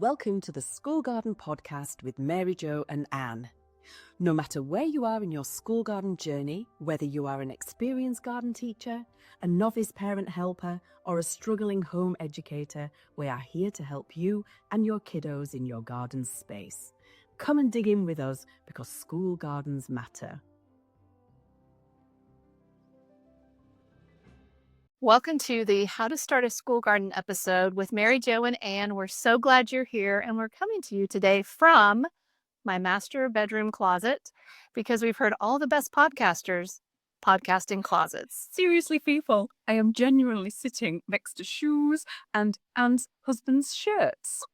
Welcome to the School Garden Podcast with Mary Jo and Anne. No matter where you are in your school garden journey, whether you are an experienced garden teacher, a novice parent helper, or a struggling home educator, we are here to help you and your kiddos in your garden space. Come and dig in with us because school gardens matter. Welcome to the How to Start a School Garden episode with Mary Jo and Anne. We're so glad you're here, and we're coming to you today from my master bedroom closet because we've heard all the best podcasters podcast in closets. Seriously, people, I am genuinely sitting next to shoes and Anne's husband's shirts.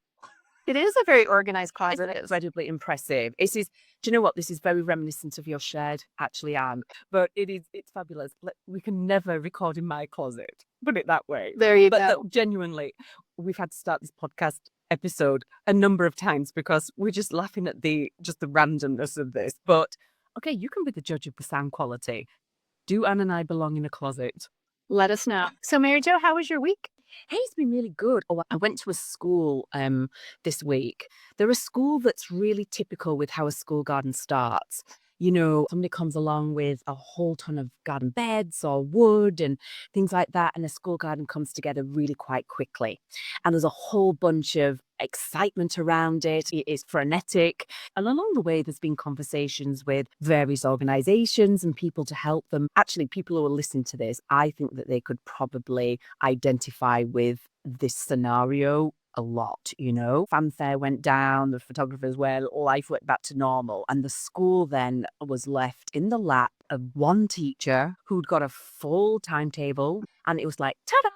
It is a very organized closet. It's incredibly impressive. Do you know what? This is very reminiscent of your shed, actually, Anne. But it's fabulous. We can never record in my closet. Put it that way. There you go. But Genuinely, we've had to start this podcast episode a number of times because we're just laughing at the randomness of this. But okay, you can be the judge of the sound quality. Do Anne and I belong in a closet? Let us know. So, Mary Jo, how was your week? Hey, it's been really good. Oh, I went to a school this week. They're a school that's really typical with how a school garden starts. You know, somebody comes along with a whole ton of garden beds or wood and things like that, and a school garden comes together really quite quickly. And there's a whole bunch of excitement around it. It is frenetic. And along the way, there's been conversations with various organizations and people to help them. Actually, people who will listen to this, I think that they could probably identify with this scenario a lot, you know. Fanfare went down, the photographers life went back to normal. And the school then was left in the lap of one teacher who'd got a full timetable. And it was like, ta-da!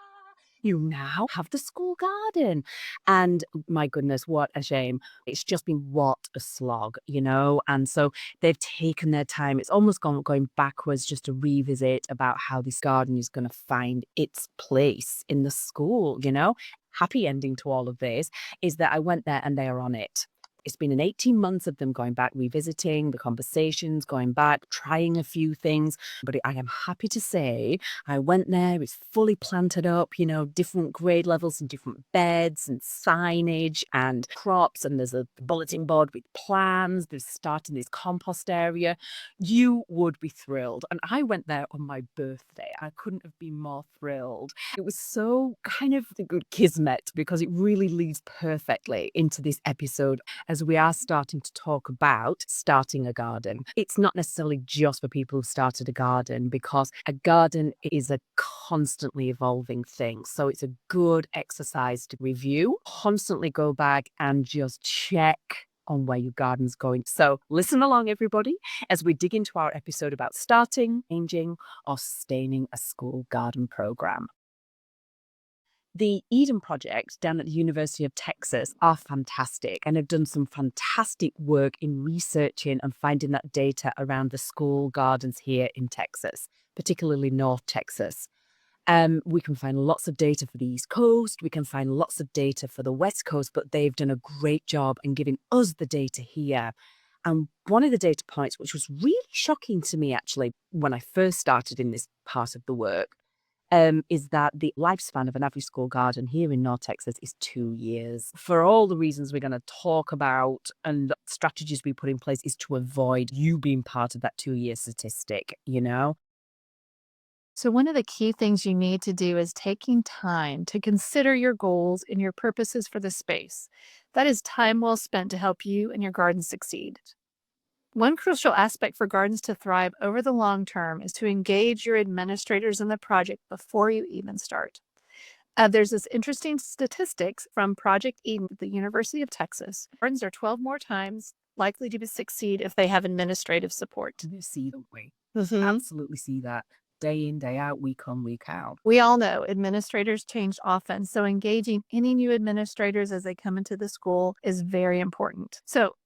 You now have the school garden. And my goodness, what a shame. It's just been what a slog, you know? And so they've taken their time. It's almost going backwards just to revisit about how this garden is going to find its place in the school, you know? Happy ending to all of this is that I went there and they are on it. It's been 18 months of them going back, revisiting the conversations, going back, trying a few things. But I am happy to say I went there, it's fully planted up, you know, different grade levels and different beds and signage and crops. And there's a bulletin board with plans. There's starting this compost area. You would be thrilled. And I went there on my birthday. I couldn't have been more thrilled. It was so kind of a good kismet because it really leads perfectly into this episode as we are starting to talk about starting a garden. It's not necessarily just for people who've started a garden because a garden is a constantly evolving thing. So it's a good exercise to review, constantly go back and just check on where your garden's going. So listen along, everybody, as we dig into our episode about starting, changing, or sustaining a school garden program. The Eden Project down at the University of Texas are fantastic and have done some fantastic work in researching and finding that data around the school gardens here in Texas, particularly North Texas. We can find lots of data for the East Coast. We can find lots of data for the West Coast, but they've done a great job in giving us the data here. And one of the data points, which was really shocking to me, actually, when I first started in this part of the work, is that the lifespan of an average school garden here in North Texas is 2 years. For all the reasons we're going to talk about and strategies we put in place is to avoid you being part of that 2-year statistic, you know? So one of the key things you need to do is taking time to consider your goals and your purposes for the space. That is time well spent to help you and your garden succeed. One crucial aspect for gardens to thrive over the long term is to engage your administrators in the project before you even start. There's this interesting statistics from Project Eden at the University of Texas. Gardens are 12 more times likely to succeed if they have administrative support. Do you see the way? Absolutely see that. Day in, day out, week on, week out. We all know administrators change often, so engaging any new administrators as they come into the school is very important. So,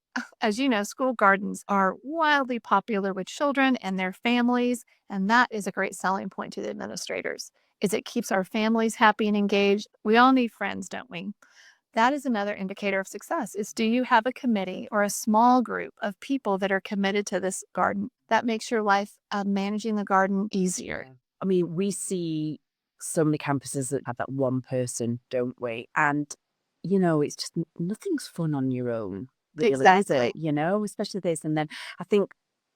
as you know, school gardens are wildly popular with children and their families, and that is a great selling point to the administrators, is it keeps our families happy and engaged. We all need friends, don't we? That is another indicator of success is do you have a committee or a small group of people that are committed to this garden? That makes your life managing the garden easier. I mean, we see so many campuses that have that one person, don't we? And it's just nothing's fun on your own, really, is Exactly. it? Especially this. And then I think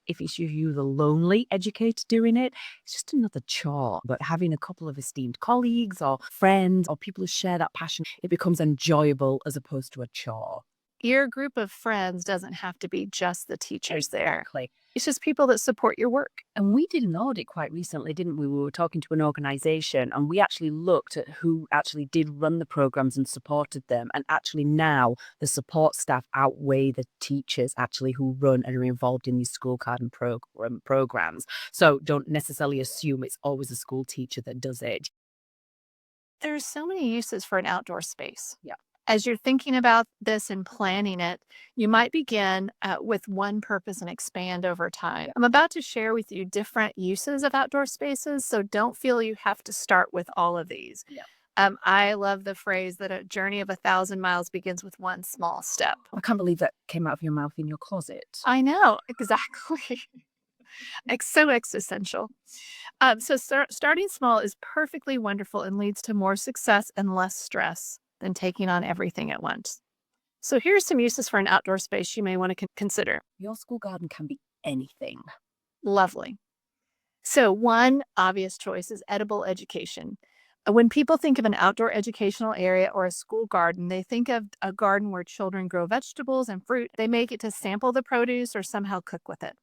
if it's you, the lonely educator doing it, it's just another chore. But having a couple of esteemed colleagues or friends or people who share that passion, it becomes enjoyable as opposed to a chore. Your group of friends doesn't have to be just the teachers there. Exactly. It's just people that support your work. And we did an audit quite recently, didn't we? We were talking to an organization and we actually looked at who actually did run the programs and supported them. And actually now the support staff outweigh the teachers actually who run and are involved in these school garden programs. So don't necessarily assume it's always a school teacher that does it. There's so many uses for an outdoor space. Yeah. As you're thinking about this and planning it, you might begin with one purpose and expand over time. Yeah. I'm about to share with you different uses of outdoor spaces, so don't feel you have to start with all of these. Yeah. I love the phrase that a journey of 1,000 miles begins with one small step. I can't believe that came out of your mouth in your closet. I know, exactly. It's so existential. Starting small is perfectly wonderful and leads to more success and less stress than taking on everything at once. So here's some uses for an outdoor space you may want to consider. Your school garden can be anything. Lovely. So one obvious choice is edible education. When people think of an outdoor educational area or a school garden, they think of a garden where children grow vegetables and fruit. They may get to sample the produce or somehow cook with it.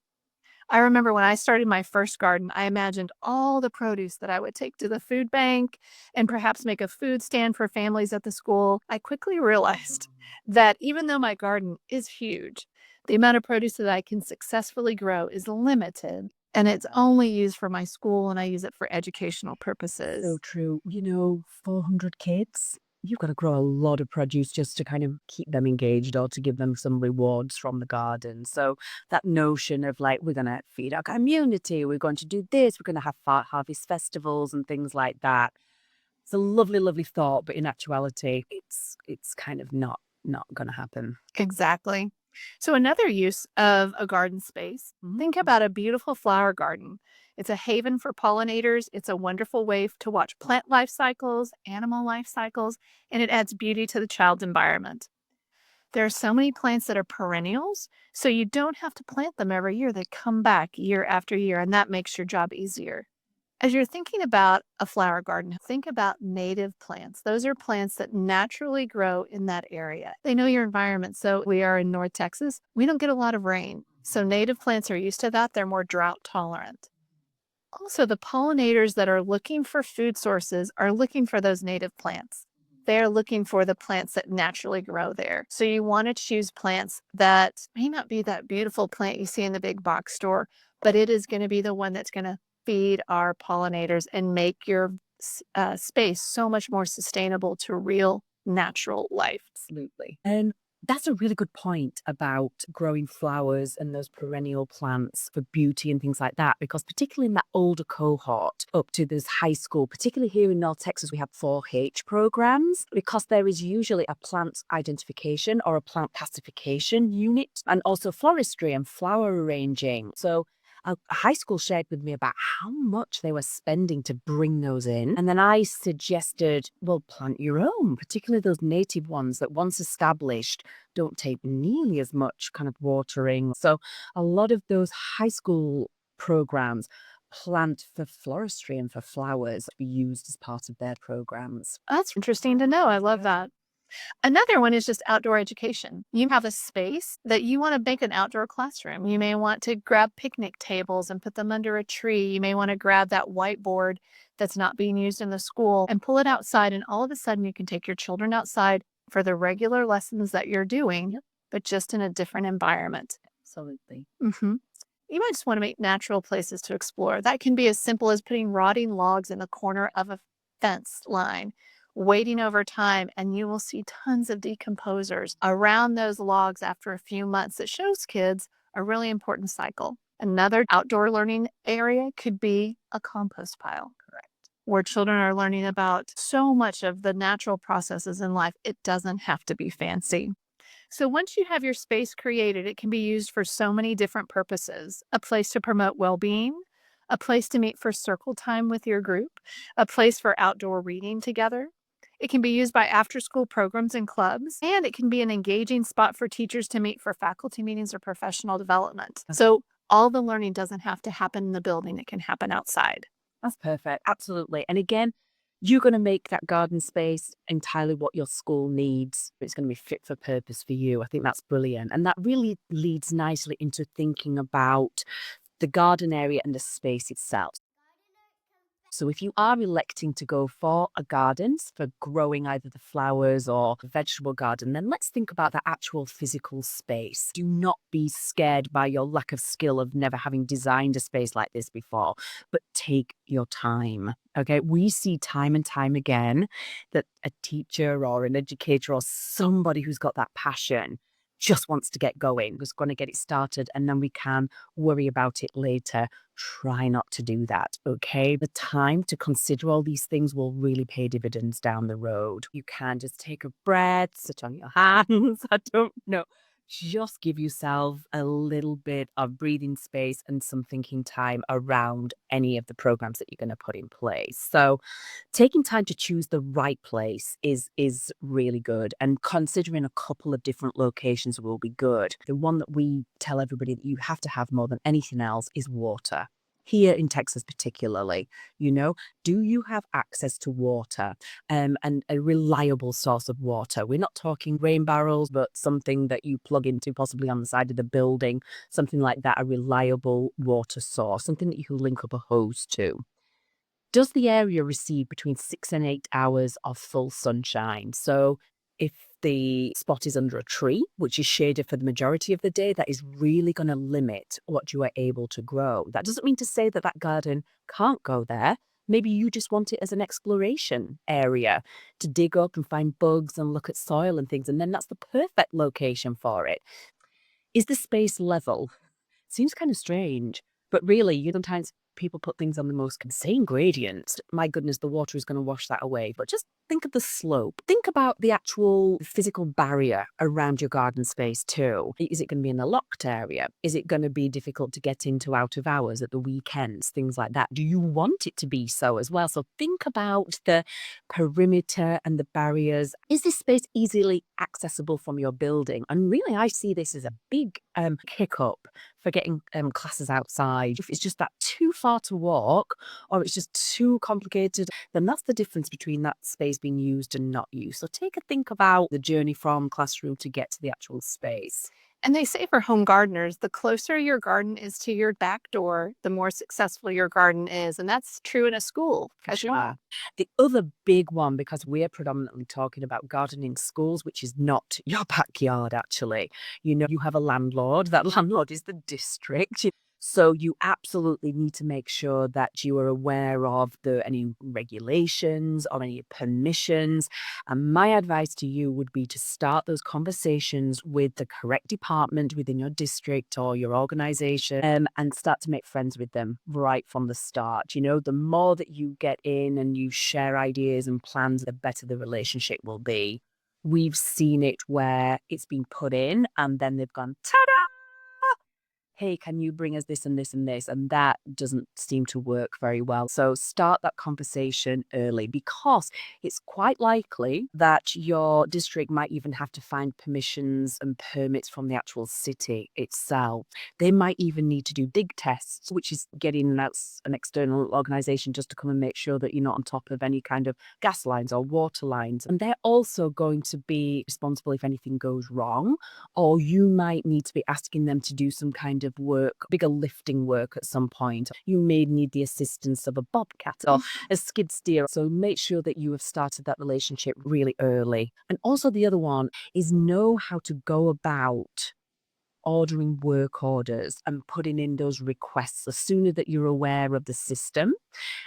I remember when I started my first garden, I imagined all the produce that I would take to the food bank and perhaps make a food stand for families at the school. I quickly realized that even though my garden is huge, the amount of produce that I can successfully grow is limited and it's only used for my school and I use it for educational So purposes. true. 400 kids, you've got to grow a lot of produce just to kind of keep them engaged or to give them some rewards from the garden. So that notion of like, we're going to feed our community, we're going to do this, we're going to have harvest festivals and things like that. It's a lovely, lovely thought, but in actuality, it's kind of not going to happen. Exactly. So, another use of a garden space, Mhm. think about a beautiful flower garden. It's a haven for pollinators. It's a wonderful way to watch plant life cycles, animal life cycles, and it adds beauty to the child's environment. There are so many plants that are perennials, so you don't have to plant them every year. They come back year after year, and that makes your job easier. As you're thinking about a flower garden, think about native plants. Those are plants that naturally grow in that area. They know your environment. So we are in North Texas. We don't get a lot of rain. So native plants are used to that. They're more drought tolerant. Also, the pollinators that are looking for food sources are looking for those native plants. They're looking for the plants that naturally grow there. So you want to choose plants that may not be that beautiful plant you see in the big box store, but it is going to be the one that's going to feed our pollinators and make your space so much more sustainable to real natural life. Absolutely. And that's a really good point about growing flowers and those perennial plants for beauty and things like that. Because particularly in that older cohort up to this high school, particularly here in North Texas, we have 4-H programs because there is usually a plant identification or a plant classification unit and also floristry and flower arranging. So a high school shared with me about how much they were spending to bring those in. And then I suggested, well, plant your own, particularly those native ones that once established don't take nearly as much kind of watering. So a lot of those high school programs plant for floristry and for flowers to be used as part of their programs. That's interesting to know. I love that. Another one is just outdoor education. You have a space that you want to make an outdoor classroom. You may want to grab picnic tables and put them under a tree. You may want to grab that whiteboard that's not being used in the school and pull it outside. And all of a sudden, you can take your children outside for the regular lessons that you're doing, Yep, but just in a different environment. absolutely. hmm You might just want to make natural places to explore. That can be as simple as putting rotting logs in the corner of a fence line, waiting over time, and you will see tons of decomposers around those logs after a few months. That shows kids a really important cycle. Another outdoor learning area could be a compost pile, correct? Where children are learning about so much of the natural processes in life. It doesn't have to be fancy. So once you have your space created, it can be used for so many different purposes. A place to promote well-being, a place to meet for circle time with your group, a place for outdoor reading together. It can be used by after school programs and clubs, and it can be an engaging spot for teachers to meet for faculty meetings or professional development. So all the learning doesn't have to happen in the building, it can happen outside. That's perfect. Absolutely. And again, you're going to make that garden space entirely what your school needs. It's going to be fit for purpose for you. I think that's brilliant. And that really leads nicely into thinking about the garden area and the space itself. So if you are electing to go for a garden for growing either the flowers or a vegetable garden, then let's think about the actual physical space. Do not be scared by your lack of skill of never having designed a space like this before, but take your time. Okay. We see time and time again that a teacher or an educator or somebody who's got that passion just wants to get going, was going to get it started, and then we can worry about it later. Try not to do that, okay? The time to consider all these things will really pay dividends down the road. You can just take a breath, sit on your hands. I don't know. Just give yourself a little bit of breathing space and some thinking time around any of the programs that you're going to put in place. So, taking time to choose the right place is really good, and considering a couple of different locations will be good. The one that we tell everybody that you have to have more than anything else is water. Here in Texas, particularly, do you have access to water, and a reliable source of water? We're not talking rain barrels, but something that you plug into possibly on the side of the building, something like that, a reliable water source, something that you can link up a hose to. Does the area receive between 6 and 8 hours of full sunshine? So if the spot is under a tree, which is shaded for the majority of the day, that is really going to limit what you are able to grow. That doesn't mean to say that that garden can't go there. Maybe you just want it as an exploration area to dig up and find bugs and look at soil and things, and then that's the perfect location for it. Is the space level? Seems kind of strange, but really, sometimes people put things on the most insane gradients. My goodness, the water is going to wash that away. But just think of the slope. Think about the actual physical barrier around your garden space too. Is it going to be in a locked area? Is it going to be difficult to get into out of hours at the weekends? Things like that. Do you want it to be so as well? So think about the perimeter and the barriers. Is this space easily accessible from your building? And really, I see this as a big hiccup for getting classes outside. If it's just that too far to walk or it's just too complicated, then that's the difference between that space being used and not used. So take a think about the journey from classroom to get to the actual space. And they say for home gardeners, the closer your garden is to your back door, the more successful your garden is. And that's true in a school as well. The other big one, because we're predominantly talking about gardening schools, which is not your backyard, actually. You have a landlord. That landlord is the district. So you absolutely need to make sure that you are aware of any regulations or any permissions. And my advice to you would be to start those conversations with the correct department within your district or your organization, and start to make friends with them right from the start. The more that you get in and you share ideas and plans, the better the relationship will be. We've seen it where it's been put in and then they've gone, ta-da! Hey, can you bring us this and this and this? And that doesn't seem to work very well. So start that conversation early, because it's quite likely that your district might even have to find permissions and permits from the actual city itself. They might even need to do dig tests, which is getting an external organization just to come and make sure that you're not on top of any kind of gas lines or water lines. And they're also going to be responsible if anything goes wrong, or you might need to be asking them to do some kind of work, bigger lifting work at some point. You may need the assistance of a bobcat or a skid steer. So make sure that you have started that relationship really early. And also the other one is know how to go about ordering work orders and putting in those requests. The sooner that you're aware of the system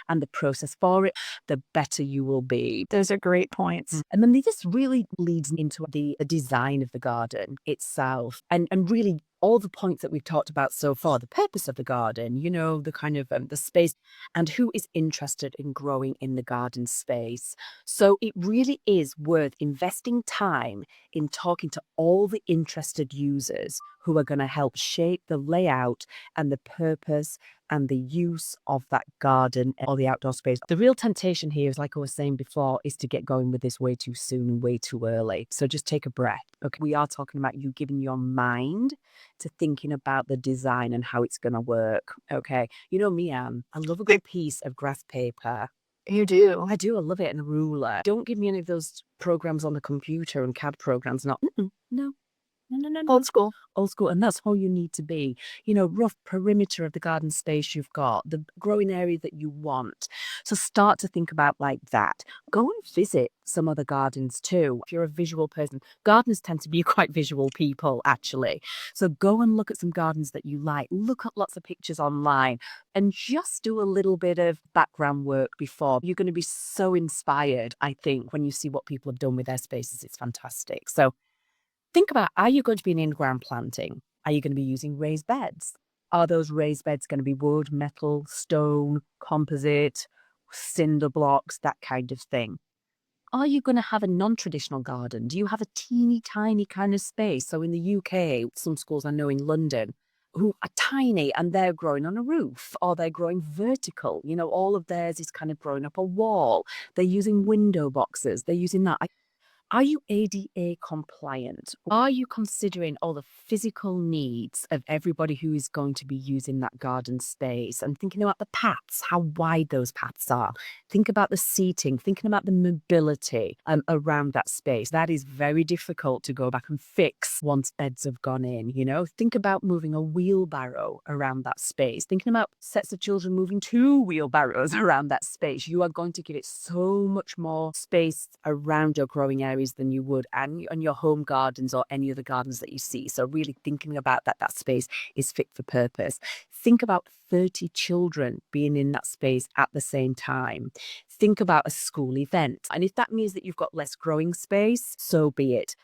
and the process for it, the better you will be. Those are great points. And then this really leads into the design of the garden itself, and really all the points that we've talked about so far, the purpose of the garden, the kind of the space, and who is interested in growing in the garden space. So it really is worth investing time in talking to all the interested users who are going to help shape the layout and the purpose and the use of that garden or the outdoor space. The real temptation here is, like I was saying before, is to get going with this way too soon and way too early. So just take a breath. Okay. We are talking about you giving your mind to thinking about the design and how it's going to work. Okay. You know me, Anne. I love a good piece of graph paper. You do. I do. I love it. And a ruler. Don't give me any of those programs on the computer and CAD programs. Not, no, no. Old school. Old school. And that's how you need to be. You know, rough perimeter of the garden space you've got, the growing area that you want. So start to think about like that. Go and visit some other gardens too. If you're a visual person, gardeners tend to be quite visual people, actually. So go and look at some gardens that you like. Look at lots of pictures online and just do a little bit of background work before. You're going to be so inspired, I think, when you see what people have done with their spaces. It's fantastic. So think about, are you going to be an in-ground planting? Are you going to be using raised beds? Are those raised beds going to be wood, metal, stone, composite, cinder blocks, that kind of thing? Are you going to have a non-traditional garden? Do you have a teeny tiny kind of space? So in the UK, some schools I know in London who are tiny and they're growing on a roof or they're growing vertical. You know, all of theirs is kind of growing up a wall. They're using window boxes. They're using that. Are you ADA compliant? Are you considering all the physical needs of everybody who is going to be using that garden space and thinking about the paths, how wide those paths are? Think about the seating, thinking about the mobility around that space. That is very difficult to go back and fix once beds have gone in, you know? Think about moving a wheelbarrow around that space, thinking about sets of children moving two wheelbarrows around that space. You are going to give it so much more space around your growing areas than you would and your home gardens or any other gardens that you see. So really thinking about that space is fit for purpose. Think about 30 children being in that space at the same time. Think about a school event. And if that means that you've got less growing space, so be it.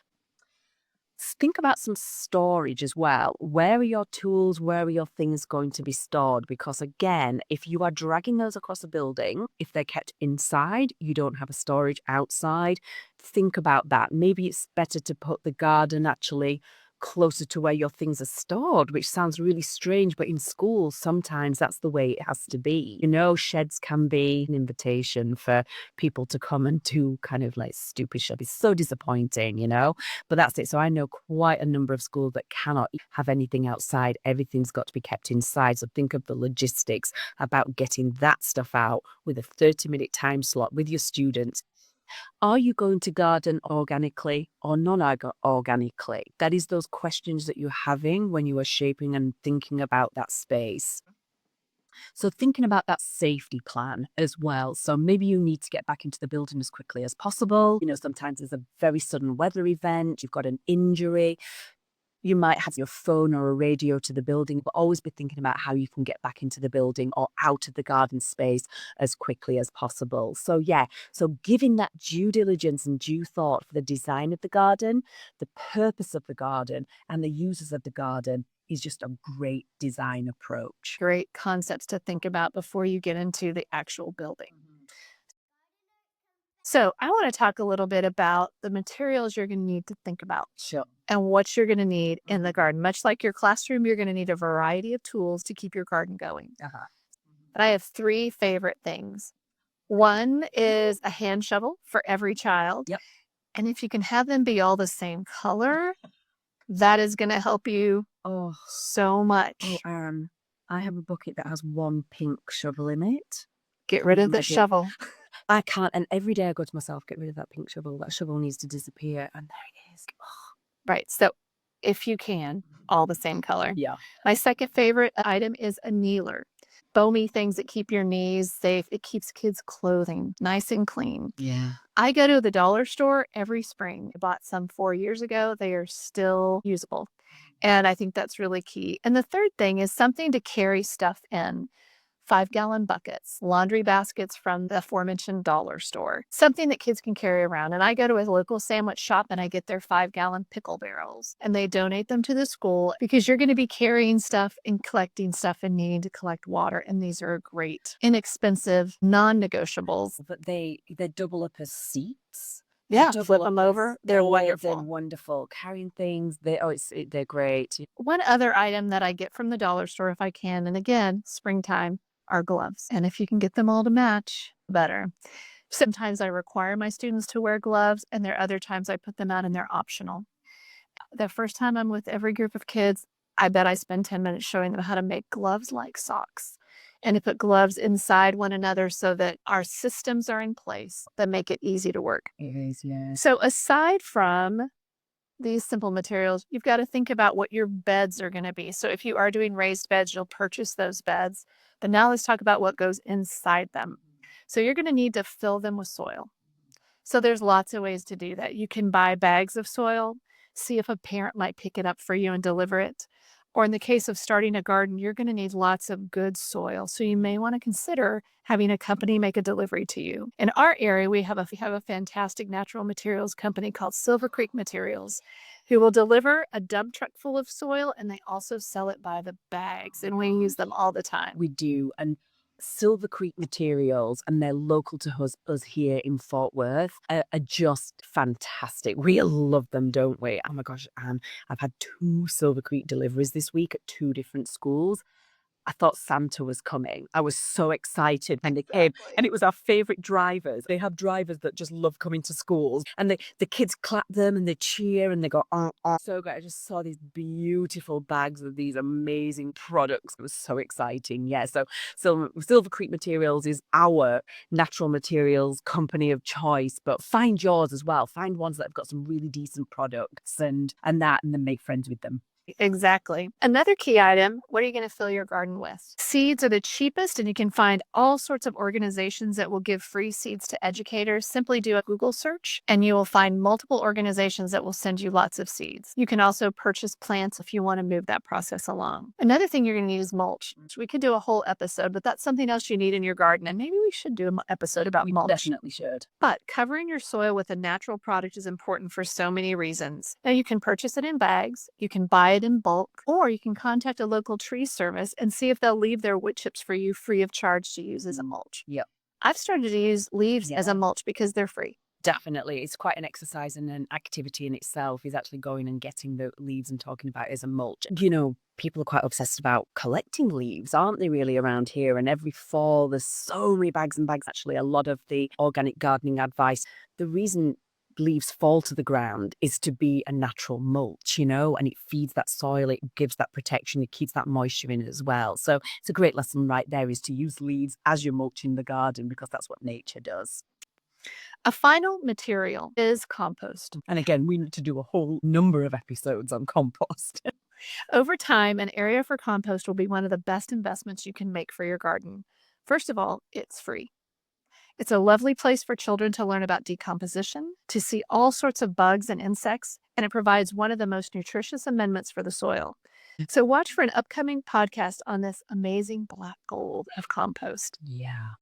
Think about some storage as well. Where are your tools? Where are your things going to be stored? Because again, if you are dragging those across a building, if they're kept inside, you don't have a storage outside. Think about that. Maybe it's better to put the garden actually closer to where your things are stored, which sounds really strange, but in schools, sometimes that's the way it has to be. You know, sheds can be an invitation for people to come and do kind of like stupid shit. It's so disappointing, you know? But that's it. So I know quite a number of schools that cannot have anything outside. Everything's got to be kept inside. So think of the logistics about getting that stuff out with a 30-minute time slot with your students. Are you going to garden organically or non-organically? That is those questions that you're having when you are shaping and thinking about that space. So thinking about that safety plan as well. So maybe you need to get back into the building as quickly as possible. You know, sometimes there's a very sudden weather event, you've got an injury. You might have your phone or a radio to the building, but always be thinking about how you can get back into the building or out of the garden space as quickly as possible. So yeah, so giving that due diligence and due thought for the design of the garden, the purpose of the garden, and the users of the garden is just a great design approach. Great concepts to think about before you get into the actual building. So, I want to talk a little bit about the materials you're going to need to think about Sure. and what you're going to need in the garden. Much like your classroom, you're going to need a variety of tools to keep your garden going. Uh-huh. But I have three favorite things. One is a hand shovel for every child. Yep. And if you can have them be all the same color, that is going to help you Oh, so much. I have a bucket that has one pink shovel in it. Get rid of the My dear. shovel. I can't, and every day I go to myself, get rid of that pink shovel. That shovel needs to disappear, and there it is. Right. So if you can, all the same color. Yeah. My second favorite item is a kneeler. Foamy things that keep your knees safe. It keeps kids' clothing nice and clean. Yeah. I go to the dollar store every spring. I bought some 4 years ago. They are still usable. And I think that's really key. And the third thing is something to carry stuff in. 5-gallon buckets, laundry baskets from the aforementioned dollar store, something that kids can carry around. And I go to a local sandwich shop and I get their 5-gallon pickle barrels and they donate them to the school because you're going to be carrying stuff and collecting stuff and needing to collect water. And these are great, inexpensive, non-negotiables. But they double up as seats. Yeah, flip double them uppers. over. They're They're wonderful. wonderful. Carrying things, they're great. One other item that I get from the dollar store if I can, and again, springtime, are gloves. And if you can get them all to match, better. Sometimes I require my students to wear gloves, and there are other times I put them out and they're optional. The first time I'm with every group of kids, I bet I spend 10 minutes showing them how to make gloves like socks and to put gloves inside one another so that our systems are in place that make it easy to work. It is, yeah. So, aside from these simple materials, you've got to think about what your beds are going to be. So, if you are doing raised beds, you'll purchase those beds. But now let's talk about what goes inside them. So, you're going to need to fill them with soil. So there's lots of ways to do that. You can buy bags of soil, see if a parent might pick it up for you and deliver it. Or in the case of starting a garden, you're going to need lots of good soil. So you may want to consider having a company make a delivery to you. In our area, we have a fantastic natural materials company called Silver Creek Materials who will deliver a dump truck full of soil, and they also sell it by the bags, and we use them all the time. We do. And Silver Creek Materials, and they're local to us here in Fort Worth, are just fantastic. We love them, don't we? Oh my gosh, Anne, I've had 2 Silver Creek deliveries this week at 2 different schools. I thought Santa was coming. I was so excited when they came, and Exactly. it was our favorite drivers. They have drivers that just love coming to schools, and the kids clap them and they cheer and they go, oh, oh. So great. I just saw these beautiful bags of these amazing products. It was so exciting. Yeah. So Silver Creek Materials is our natural materials company of choice, but find yours as well. Find ones that have got some really decent products and then make friends with them. Exactly. Another key item, what are you going to fill your garden with? Seeds are the cheapest, and you can find all sorts of organizations that will give free seeds to educators. Simply do a Google search, and you will find multiple organizations that will send you lots of seeds. You can also purchase plants if you want to move that process along. Another thing you're going to need is mulch. We could do a whole episode, but that's something else you need in your garden. And maybe we should do an episode about We mulch. definitely should. But covering your soil with a natural product is important for so many reasons. Now, you can purchase it in bags, you can buy it in bulk, or you can contact a local tree service and see if they'll leave their wood chips for you free of charge to use as a mulch. Yep. I've started to use leaves as a Yeah. mulch because they're free. Definitely. It's quite an exercise and an activity in itself is actually going and getting the leaves and talking about it as a mulch. People are quite obsessed about collecting leaves, aren't they, really, around here? And every fall, there's so many bags and bags. Actually, a lot of the organic gardening advice, the reason leaves fall to the ground is to be a natural mulch, and it feeds that soil, it gives that protection, it keeps that moisture in it as well. So it's a great lesson right there is to use leaves as your mulch in the garden because that's what nature does. A final material is compost. And again, we need to do a whole number of episodes on compost. Over time, an area for compost will be one of the best investments you can make for your garden. First of all, it's free. It's a lovely place for children to learn about decomposition, to see all sorts of bugs and insects, and it provides one of the most nutritious amendments for the soil. So, watch for an upcoming podcast on this amazing black gold of compost. Yeah.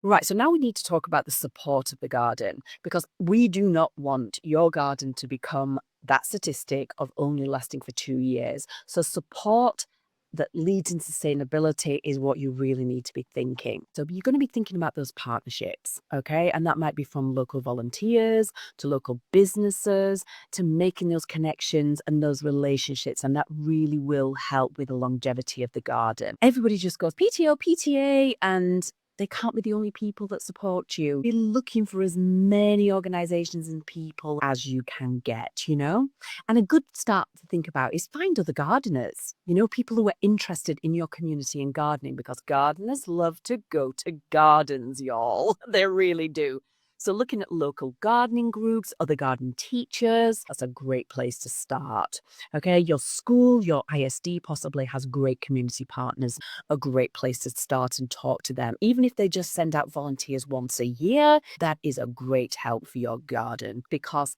Right, so now we need to talk about the support of the garden because we do not want your garden to become that statistic of only lasting for 2 years. So, support that leads in sustainability is what you really need to be thinking. So, you're going to be thinking about those partnerships, okay? And that might be from local volunteers to local businesses to making those connections and those relationships. And that really will help with the longevity of the garden. Everybody just goes PTO, PTA, and they can't be the only people that support you. Be looking for as many organizations and people as you can get. And a good start to think about is find other gardeners, people who are interested in your community and gardening because gardeners love to go to gardens, y'all. They really do. So looking at local gardening groups, other garden teachers, that's a great place to start. Okay, your school, your ISD possibly has great community partners, a great place to start and talk to them. Even if they just send out volunteers once a year, that is a great help for your garden because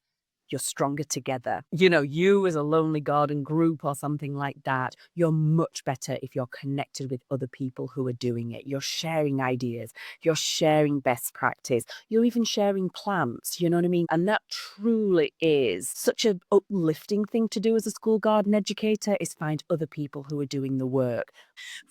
you're stronger together. You as a lonely garden group or something like that, you're much better if you're connected with other people who are doing it. You're sharing ideas, you're sharing best practice, you're even sharing plants, you know what I mean? And that truly is such an uplifting thing to do as a school garden educator is find other people who are doing the work.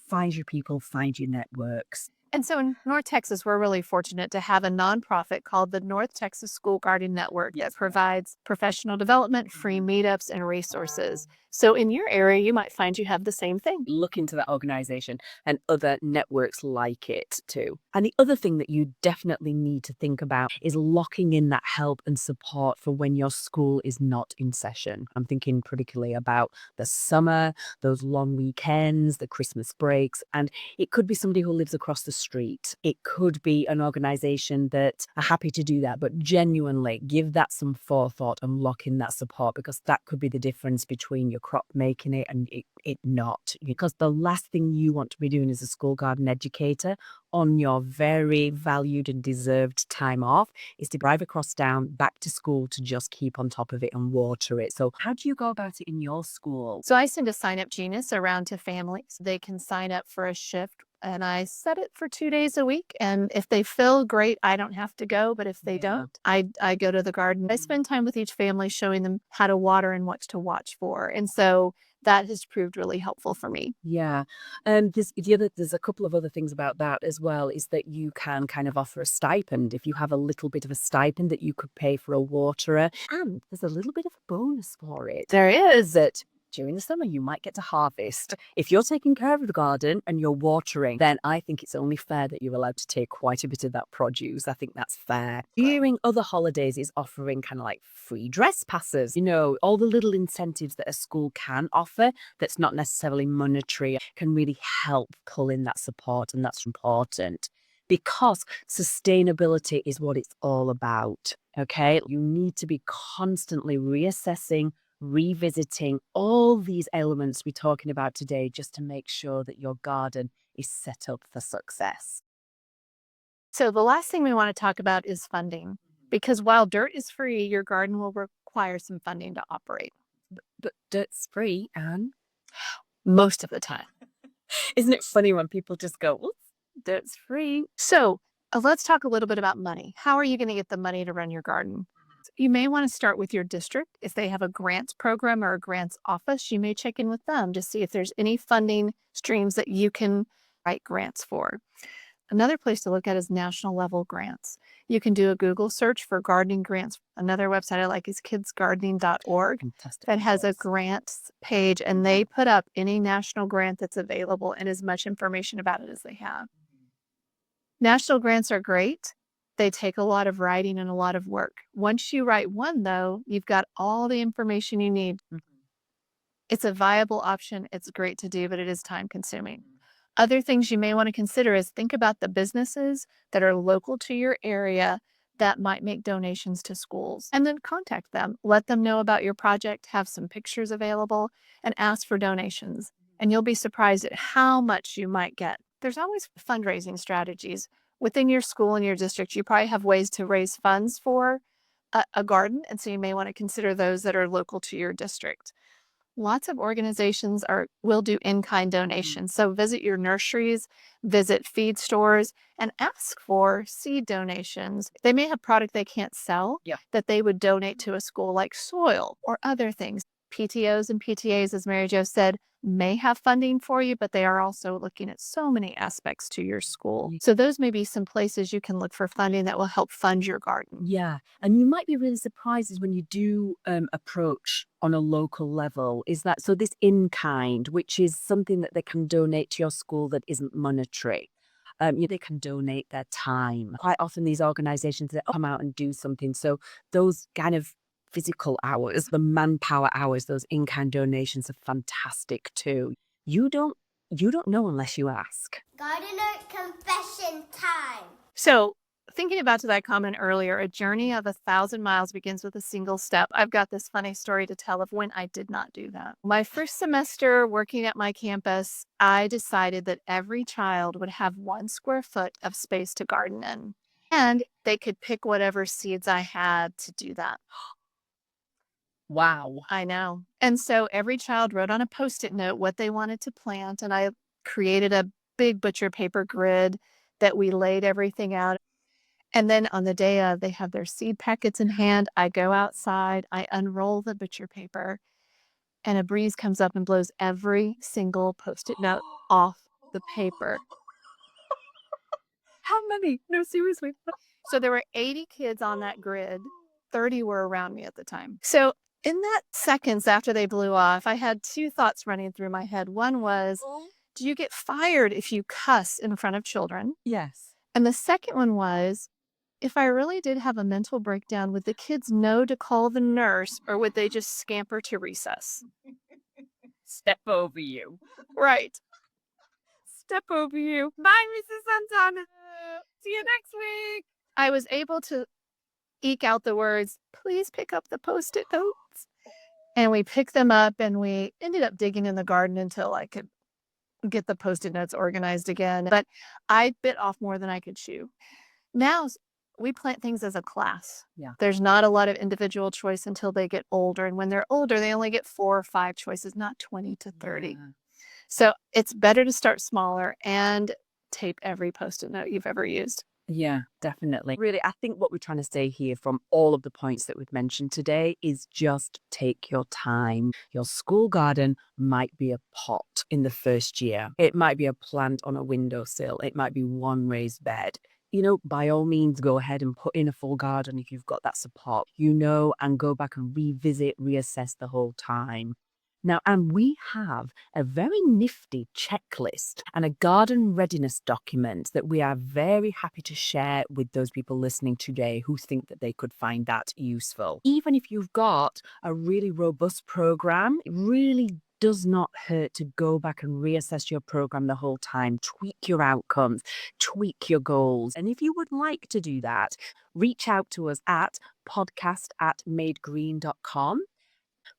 Find your people, find your networks. And so in North Texas, we're really fortunate to have a nonprofit called the North Texas School Garden Network that Yes. provides professional development, free meetups, and resources. So in your area, you might find you have the same thing. Look into that organization and other networks like it too. And the other thing that you definitely need to think about is locking in that help and support for when your school is not in session. I'm thinking particularly about the summer, those long weekends, the Christmas breaks, and it could be somebody who lives across the street. It could be an organization that are happy to do that, but genuinely give that some forethought and lock in that support, because that could be the difference between your crop making it and it not. Because the last thing you want to be doing as a school garden educator on your very valued and deserved time off is to drive across town back to school to just keep on top of it and water it. So how do you go about it in your school? So I send a sign up genus around to families. They can sign up for a shift and I set it for 2 days a week. And if they fill, great, I don't have to go. But if they Yeah. don't, I go to the garden. I spend time with each family showing them how to water and what to watch for. And so that has proved really helpful for me. Yeah. There's a couple of other things about that as well, is that you can kind of offer a stipend if you have a little bit of a stipend that you could pay for a waterer. And there's a little bit of a bonus for it. There is that during the summer you might get to harvest. If you're taking care of the garden and you're watering, then I think it's only fair that you're allowed to take quite a bit of that produce. I think that's fair. During other holidays is offering kind of like free dress passes, all the little incentives that a school can offer that's not necessarily monetary can really help pull in that support. And that's important because sustainability is what it's all about. Okay. You need to be constantly reassessing, revisiting all these elements we're talking about today just to make sure that your garden is set up for success. So the last thing we want to talk about is funding, because while dirt is free, your garden will require some funding to operate But dirt's free, Anne. most of the time. Isn't it funny when people just go, "Well, dirt's free?" So let's talk a little bit about money. How are you going to get the money to run your garden? You may want to start with your district. If they have a grants program or a grants office, you may check in with them to see if there's any funding streams that you can write grants for. Another place to look at is national level grants. You can do a Google search for gardening grants. Another website I like is kidsgardening.org Fantastic. that has a Yes. grants page, and they put up any national grant that's available and as much information about it as they have. National grants are great. They take a lot of writing and a lot of work. Once you write one, though, you've got all the information you need. Mhm. It's a viable option. It's great to do, but it is time consuming. Other things you may want to consider is think about the businesses that are local to your area that might make donations to schools, and then contact them. Let them know about your project, have some pictures available, and ask for donations. And you'll be surprised at how much you might get. There's always fundraising strategies within your school and your district. You probably have ways to raise funds for a garden. And so you may want to consider those that are local to your district. Lots of organizations are will do in-kind Mhm. donations. So visit your nurseries, visit feed stores, and ask for seed donations. They may have product they can't sell Yeah. that they would donate to a school, like soil or other things. PTOs and PTAs, as Mary Jo said, may have funding for you, but they are also looking at so many aspects to your school. Ye So those may be some places you can look for funding that will help fund your garden. Yeah, and you might be really surprised is when you do, approach on a local level, is that so this in kind, which is something that they can donate to your school that isn't monetary. They can donate their time. Quite often these organizations that come out and do something, so those kind of physical hours, the manpower hours, those in-kind donations are fantastic too. You don't you don't know unless you ask. Gardener confession time. So, thinking about to that comment earlier, a journey of 1,000 miles begins with a single step. I've got this funny story to tell of when I did not do that. My first semester working at my campus, I decided that every child would have 1 square foot of space to garden in, and they could pick whatever seeds I had to do that. Wow. I know. And so every child wrote on a post it note what they wanted to plant, and I created a big butcher paper grid that we laid everything out. And then on the day of, they have their seed packets in hand. I go outside, I unroll the butcher paper, and a breeze comes up and blows every single Post-it note off the paper. How many? No, seriously. So there were 80 kids on that grid. 30 were around me at the time. So in that seconds after they blew off, I had two thoughts running through my head. One was, do you get fired if you cuss in front of children? Yes. And the second one was, if I really did have a mental breakdown, would the kids know to call the nurse or would they just scamper to recess? Step over you. Right. Step over you. Bye, Mrs. Santana. See you next week. I was able to eke out the words, please pick up the Post-it notes. And we picked them up and we ended up digging in the garden until I could get the Post-it notes organized again. But I bit off more than I could chew. Now we plant things as a class. Yeah. There's not a lot of individual choice until they get older. And when they're older, they only get 4 or 5 choices, not 20 to 30. Yeah. So it's better to start smaller and tape every Post-it note you've ever used. Yeah, definitely. Really, I think what we're trying to say here from all of the points that we've mentioned today is just take your time. Your school garden might be a pot in the first year. It might be a plant on a windowsill. It might be one raised bed. By all means, go ahead and put in a full garden if you've got that support, and go back and revisit, reassess the whole time. Now, and we have a very nifty checklist and a garden readiness document that we are very happy to share with those people listening today who think that they could find that useful. Even if you've got a really robust program, it really does not hurt to go back and reassess your program the whole time, tweak your outcomes, tweak your goals. And if you would like to do that, reach out to us at podcast@madegreen.com.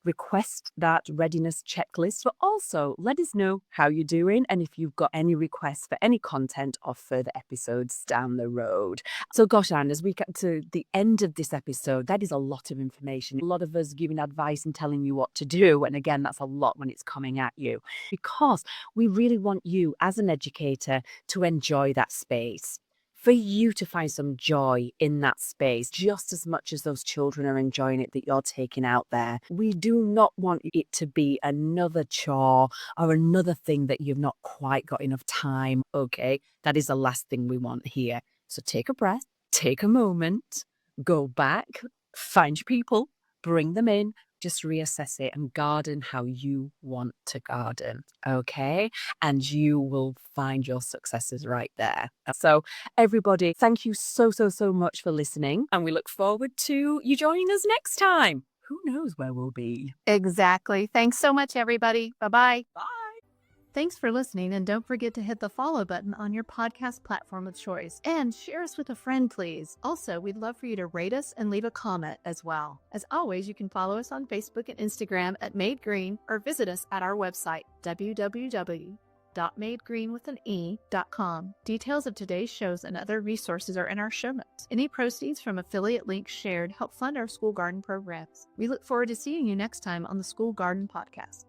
Request that readiness checklist, but also let us know how you're doing and if you've got any requests for any content or further episodes down the road. So gosh, Anne, as we get to the end of this episode, that is a lot of information. A lot of us giving advice and telling you what to do. And again, that's a lot when it's coming at you because we really want you as an educator to enjoy that space. For you to find some joy in that space, just as much as those children are enjoying it that you're taking out there. We do not want it to be another chore or another thing that you've not quite got enough time. Okay, that is the last thing we want here. So take a breath, take a moment, go back, find your people, bring them in, just reassess it and garden how you want to garden. Okay, and you will find your successes right there. So everybody, thank you so much for listening. And we look forward to you joining us next time. Who knows where we'll be? Exactly. Thanks so much, everybody. Bye-bye. Bye. Thanks for listening, and don't forget to hit the follow button on your podcast platform of choice. And share us with a friend, please. Also, we'd love for you to rate us and leave a comment as well. As always, you can follow us on Facebook and Instagram at Made Green or visit us at our website, www.madegreen.com. Details of today's shows and other resources are in our show notes. Any proceeds from affiliate links shared help fund our school garden programs. We look forward to seeing you next time on the School Garden Podcast.